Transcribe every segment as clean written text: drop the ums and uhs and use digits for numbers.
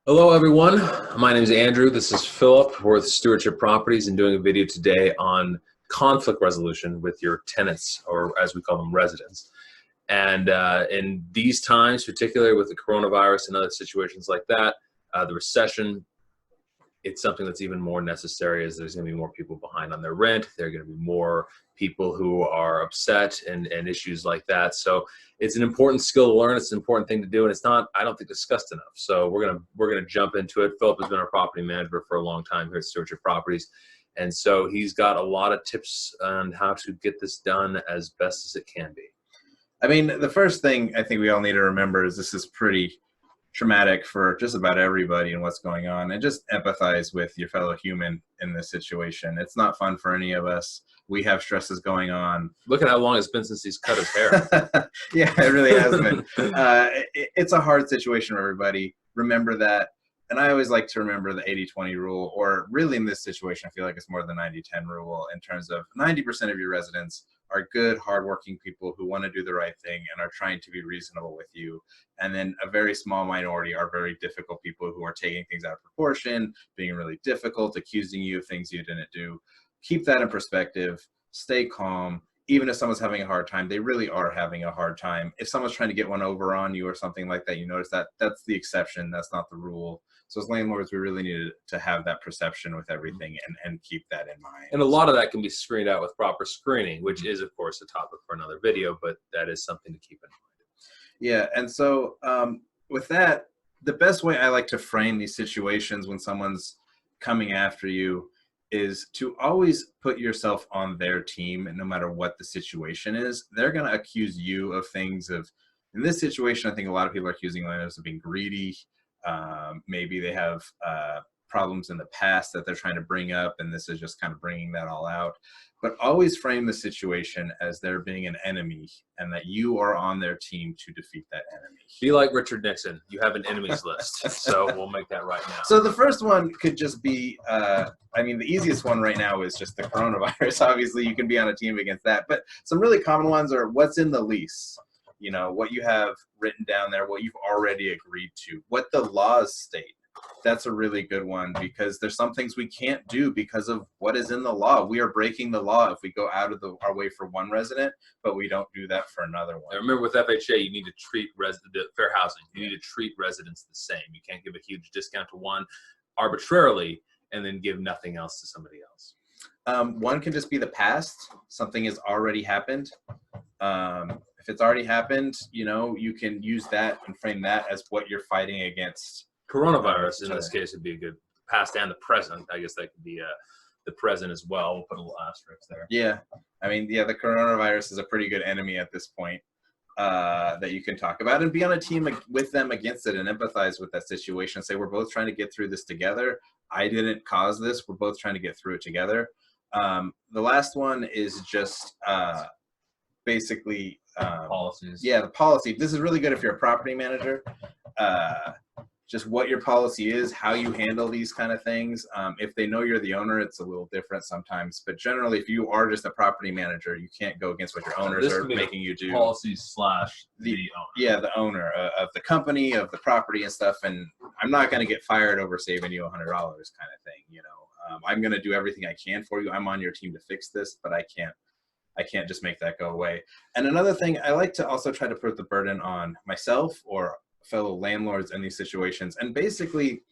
Hello, everyone. My name is Andrew. This is Philip. We're with Stewardship Properties and doing a video today on conflict resolution with your tenants, or as we call them, residents. And in these times, particularly with the coronavirus and other situations like that, the recession, it's something that's even more necessary as there's going to be more people behind on their rent. There are going to be more people who are upset and issues like that. So it's an important skill to learn. It's an important thing to do, and it's not, I don't think, discussed enough. So we're gonna jump into it. Philip has been our property manager for a long time here at Stewardship Properties, and so he's got a lot of tips on how to get this done as best as it can be. I mean, the first thing I think we all need to remember is this is pretty traumatic for just about everybody and what's going on, and just empathize with your fellow human in this situation. It's not fun for any of us. We have stresses going on. Look at how long it's been since he's cut his hair. Yeah, it really has been. It's a hard situation for everybody. Remember that. And I always like to remember the 80-20 rule, or really in this situation, I feel like it's more the 90-10 rule, in terms of 90% of your residents are good, hardworking people who want to do the right thing and are trying to be reasonable with you. And then a very small minority are very difficult people who are taking things out of proportion, being really difficult, accusing you of things you didn't do. Keep that in perspective. Stay calm. Even if someone's having a hard time, they really are having a hard time. If someone's trying to get one over on you or something like that, you notice that that's the exception. That's not the rule. So as landlords, we really need to have that perception with everything and keep that in mind. And a lot of that can be screened out with proper screening, which is, of course, a topic for another video, but that is something to keep in mind. Yeah, and so with that, the best way I like to frame these situations when someone's coming after you is to always put yourself on their team, and no matter what the situation is, they're going to accuse you of things in this situation, I think a lot of people are accusing landlords of being greedy. Maybe they have problems in the past that they're trying to bring up, and this is just kind of bringing that all out. But always frame the situation as there being an enemy, and that you are on their team to defeat that enemy. Be like Richard Nixon. You have an enemies list. So we'll make that right now. So the first one could just be, I mean, the easiest one right now is just the coronavirus. Obviously, you can be on a team against that. But some really common ones are what's in the lease. You know, what you have written down there, what you've already agreed to, what the laws state. That's a really good one, because there's some things we can't do because of what is in the law. We are breaking the law if we go out of our way for one resident, but we don't do that for another one. And remember, with FHA, you need to treat fair housing. You need to treat residents the same. You can't give a huge discount to one arbitrarily and then give nothing else to somebody else. One can just be the past. Something has already happened. If it's already happened, you know, you can use that and frame that as what you're fighting against. Coronavirus, in this case, would be a good past and the present. I guess that could be the present as well. We'll put a little asterisk there. Yeah. I mean, yeah, the coronavirus is a pretty good enemy at this point that you can talk about, and be on a team with them against it and empathize with that situation. Say, we're both trying to get through this together. I didn't cause this. We're both trying to get through it together. The last one is just basically policies. Yeah, the policy. This is really good if you're a property manager. Just what your policy is, how you handle these kind of things. If they know you're the owner, it's a little different sometimes. But generally, if you are just a property manager, you can't go against what your owners are making you do. Policies / the owner. Yeah, the owner of the company, of the property and stuff. And I'm not going to get fired over saving you $100 kind of thing. You know, I'm going to do everything I can for you. I'm on your team to fix this, but I can't just make that go away. And another thing, I like to also try to put the burden on myself or fellow landlords in these situations. And basically,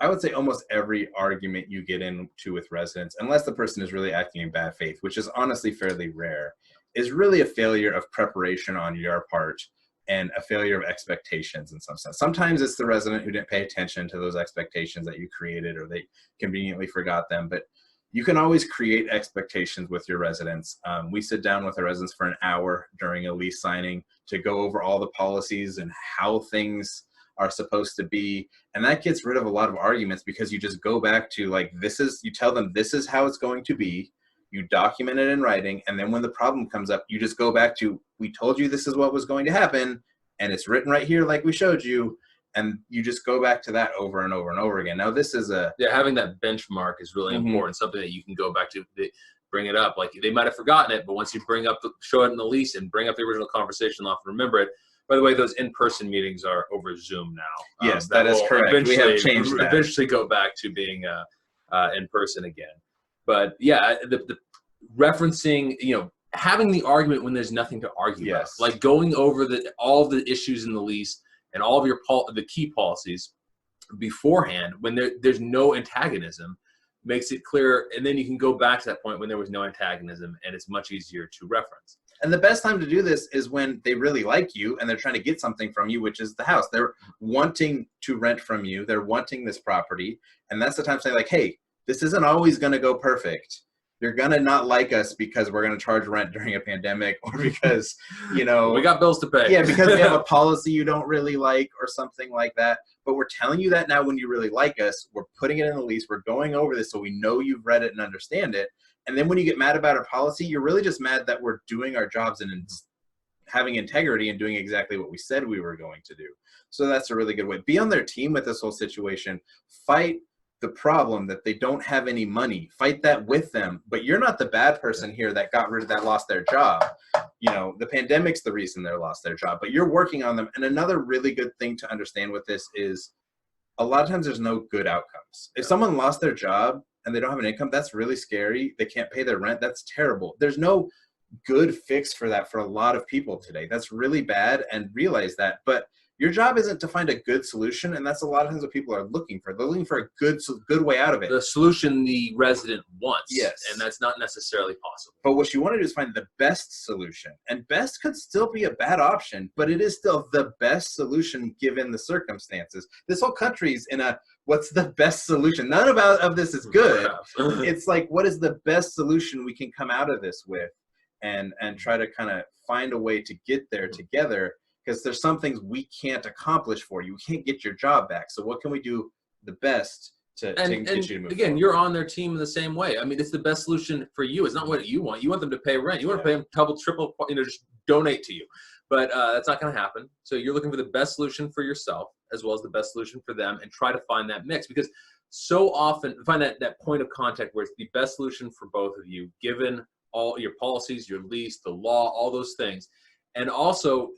I would say almost every argument you get into with residents, unless the person is really acting in bad faith, which is honestly fairly rare, is really a failure of preparation on your part and a failure of expectations in some sense. Sometimes it's the resident who didn't pay attention to those expectations that you created, or they conveniently forgot them. But you can always create expectations with your residents. We sit down with our residents for an hour during a lease signing to go over all the policies and how things are supposed to be. And that gets rid of a lot of arguments, because you just go back to, like, you tell them this is how it's going to be. You document it in writing. And then when the problem comes up, you just go back to, we told you this is what was going to happen, and it's written right here like we showed you. And you just go back to that over and over and over again. Now, this is having that benchmark is really important. Something that you can go back to, bring it up. Like, they might have forgotten it, but once you show it in the lease and bring up the original conversation, they'll often remember it. By the way, those in-person meetings are over Zoom now. Yes, that is correct. We have changed that. Eventually go back to being in person again. But yeah, the referencing, having the argument when there's nothing to argue about, like going over all the issues in the lease and all of the key policies beforehand when there's no antagonism, makes it clear, and then you can go back to that point when there was no antagonism, and it's much easier to reference. And the best time to do this is when they really like you and they're trying to get something from you, which is the house. They're wanting to rent from you. They're wanting this property. And that's the time to say, like, hey, this isn't always going to go perfect. You're going to not like us because we're going to charge rent during a pandemic, or because, we got bills to pay. Yeah, because we have a policy you don't really like or something like that. But we're telling you that now when you really like us. We're putting it in the lease. We're going over this so we know you've read it and understand it. And then when you get mad about our policy, you're really just mad that we're doing our jobs and having integrity and doing exactly what we said we were going to do. So that's a really good way. Be on their team with this whole situation. Fight the problem that they don't have any money. Fight that with them. But you're not the bad person here that lost their job. The pandemic's the reason they lost their job, but you're working on them. And another really good thing to understand with this is a lot of times there's no good outcomes. If someone lost their job and they don't have an income, that's really scary. They can't pay their rent. That's terrible. There's no good fix for that for a lot of people today. That's really bad, and realize that. But your job isn't to find a good solution, and that's a lot of times what people are looking for. They're looking for a good way out of it. The solution the resident wants. Yes. And that's not necessarily possible. But what you want to do is find the best solution. And best could still be a bad option, but it is still the best solution given the circumstances. This whole country's in a what's the best solution? None of this is good. It's like, what is the best solution we can come out of this with, and try to kind of find a way to get there together. Because there's some things we can't accomplish for you. We can't get your job back. So what can we do the best to get you to move again, forward? you're on their team in the same way. I mean, it's the best solution for you. It's not what you want. You want them to pay rent. You want to pay them double, triple, just donate to you. But that's not going to happen. So you're looking for the best solution for yourself as well as the best solution for them, and try to find that mix. Because so often, find that point of contact where it's the best solution for both of you, given all your policies, your lease, the law, all those things. And also,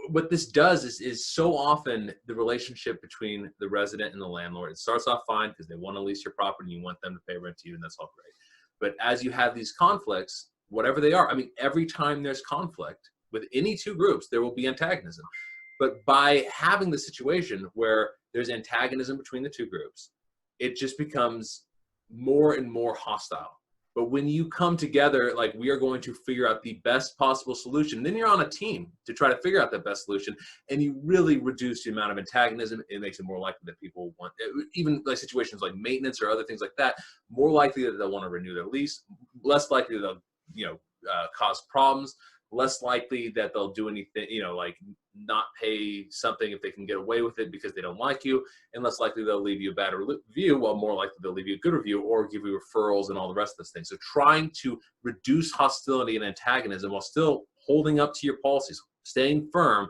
what this does is so often the relationship between the resident and the landlord, it starts off fine because they want to lease your property and you want them to pay rent to you, and that's all great. But as you have these conflicts, whatever they are, I mean, every time there's conflict with any two groups, there will be antagonism. But by having the situation where there's antagonism between the two groups, it just becomes more and more hostile. But when you come together, like, we are going to figure out the best possible solution, then you're on a team to try to figure out the best solution, and you really reduce the amount of antagonism. It makes it more likely that people want, even like situations like maintenance or other things like that, more likely that they'll want to renew their lease, less likely that they'll, cause problems, less likely that they'll do anything, like not pay something if they can get away with it because they don't like you, and less likely they'll leave you a bad review, while more likely they'll leave you a good review or give you referrals and all the rest of those things. So trying to reduce hostility and antagonism while still holding up to your policies, staying firm,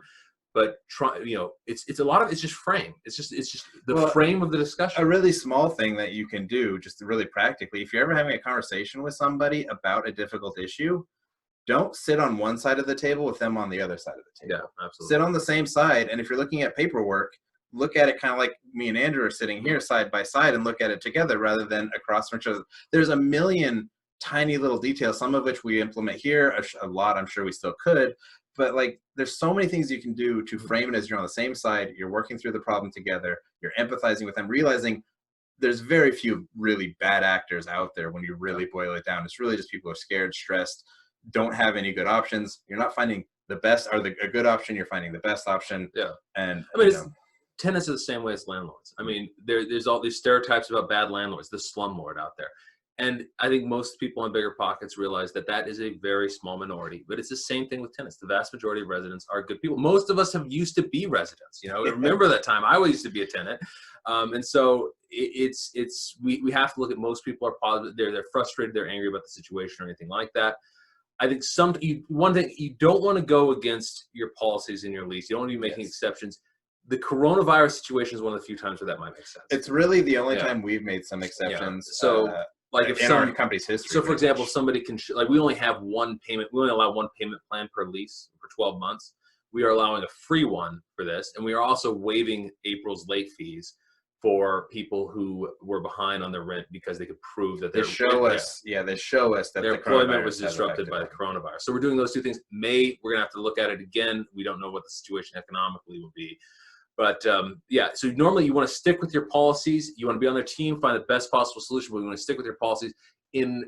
but it's a lot of, it's just frame. It's just the frame of the discussion. A really small thing that you can do, just really practically, if you're ever having a conversation with somebody about a difficult issue, don't sit on one side of the table with them on the other side of the table. Yeah, absolutely. Sit on the same side. And if you're looking at paperwork, look at it kind of like me and Andrew are sitting here side by side, and look at it together rather than across from each other. There's a million tiny little details, some of which we implement here, a lot I'm sure we still could. But like, there's so many things you can do to frame it as you're on the same side, you're working through the problem together, you're empathizing with them, realizing there's very few really bad actors out there when you really boil it down. It's really just people who are scared, stressed, don't have any good options. You're not finding the best or a good option. You're finding the best option. Yeah. And I mean, tenants are the same way as landlords. I mean, there's all these stereotypes about bad landlords, the slumlord out there. And I think most people in bigger pockets realize that is a very small minority, but it's the same thing with tenants. The vast majority of residents are good people. Most of us have used to be residents, remember that time. I used to be a tenant. And so we have to look at, most people are positive. They're frustrated. They're angry about the situation or anything like that. I think one thing, you don't want to go against your policies in your lease. You don't want to be making exceptions. The coronavirus situation is one of the few times where that might make sense. It's really the only time we've made some exceptions. Yeah. So, like, if in our company's history. So, for example, somebody can, we only have one payment. We only allow one payment plan per lease for 12 months. we are allowing a free one for this, and we are also waiving April's late fees for people who were behind on their rent because they could prove that they show us that their the employment was coronavirus has disrupted by the affected them. coronavirus. So we're doing those two things. We're going to have to look at it again. We don't know what the situation economically will be. But yeah, so normally you want to stick with your policies. You want to be on their team, find the best possible solution, but you want to stick with your policies. In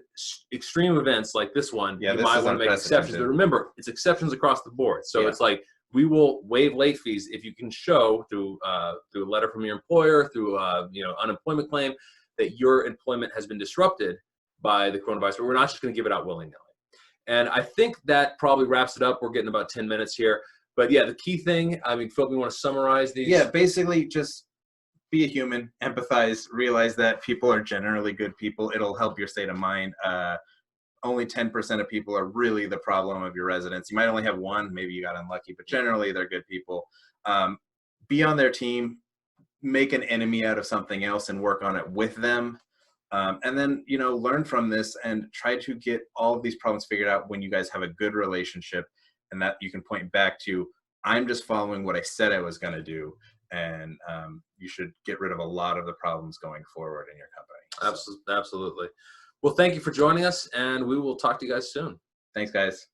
extreme events like this one, you might want to make exceptions. But remember, it's exceptions across the board. So it's like, we will waive late fees if you can show through a letter from your employer, through unemployment claim, that your employment has been disrupted by the coronavirus. But we're not just going to give it out willy-nilly. And I think that probably wraps it up. We're getting about 10 minutes here. But yeah, the key thing, I mean, Phil, we want to summarize these. Yeah, basically just be a human, empathize, realize that people are generally good people. It'll help your state of mind. Only 10% of people are really the problem of your residents. You might only have one, maybe you got unlucky, but generally they're good people. Be on their team, make an enemy out of something else and work on it with them. And then, learn from this and try to get all of these problems figured out when you guys have a good relationship, and that you can point back to, I'm just following what I said I was going to do. And you should get rid of a lot of the problems going forward in your company. Absolutely. Well, thank you for joining us, and we will talk to you guys soon. Thanks, guys.